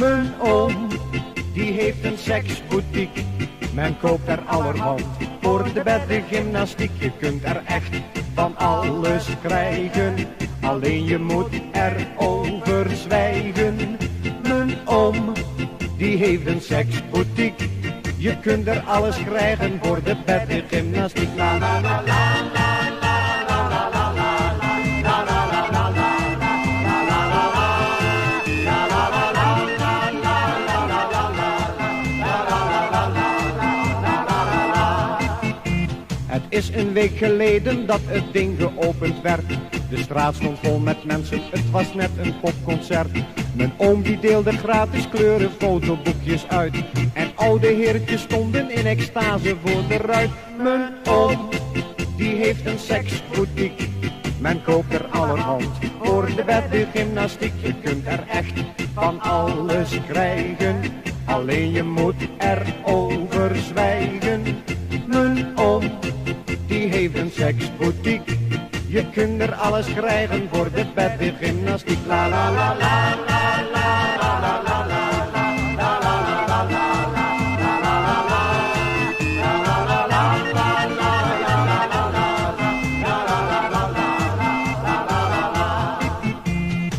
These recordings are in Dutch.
Mijn oom, die heeft een seksboutique. Men koopt er allerhand voor de beddengymnastiek. Je kunt er echt van alles krijgen, alleen je moet erover zwijgen. Mijn oom, die heeft een seksboutique. Je kunt er alles krijgen voor de beddengymnastiek. La la la la la. Het is een week geleden dat het ding geopend werd. De straat stond vol met mensen, het was net een popconcert. Mijn oom die deelde gratis kleuren fotoboekjes uit. En oude heertjes stonden in extase voor de ruit. Mijn oom, die heeft een seksboutique. Men koopt er allerhand voor de beddengymnastiek. Je kunt er echt van alles krijgen, alleen je moet erover zwijgen. Mijn oom, die heeft een seksboutique. Je kunt er alles krijgen voor de beddengymnastiek. La la la la la la la la la la.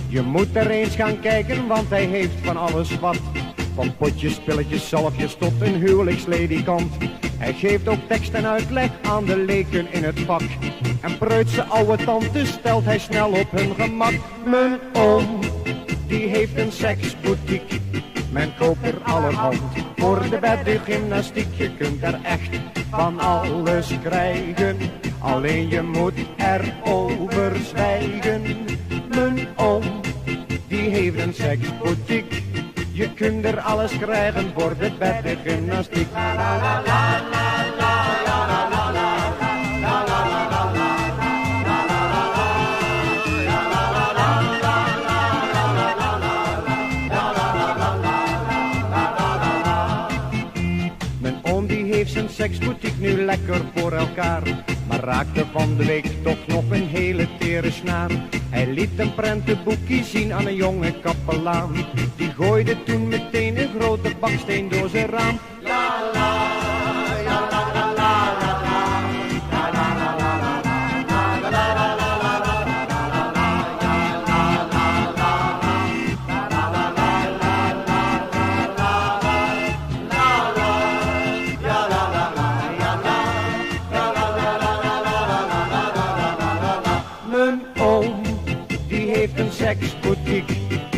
Je moet er eens gaan kijken, want hij heeft van alles wat. Van potjes, pilletjes, zalfjes tot een huwelijksledikant. Hij geeft ook tekst en uitleg aan de leken in het vak. En preutse oude tantes stelt hij snel op hun gemak. Mijn oom, die heeft een seksboutique. Men koopt er allerhand voor de beddengymnastiek. Je kunt er echt van alles krijgen, alleen je moet erover zwijgen. Mijn oom, die heeft een seksboutique. Je kunt er alles krijgen voor de beddengymnastiek. La la la la la la la la la. Mijn oom die heeft zijn seksboutique nu lekker voor elkaar, maar raakte van de week toch nog een hele tere snaar. Hij liet een prentenboekje zien aan een jonge kapelaan. Die gooide toen meteen een grote baksteen door zijn raam. La la, ja la la la la la. La la la la la la. La la la la la la. La la ja la la la la. La la la la la la la. La la ja la la la ja la. La la la la la la la la la. Mijn oom, die heeft een seksboutique.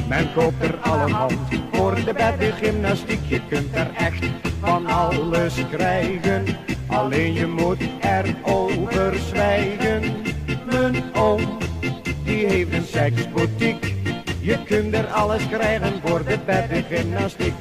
Men koopt er allerhand voor de beddengymnastiek. Je kunt er echt van alles krijgen, alleen je moet erover zwijgen. Mijn oom, die heeft een seksboutique. Je kunt er alles krijgen voor de beddengymnastiek.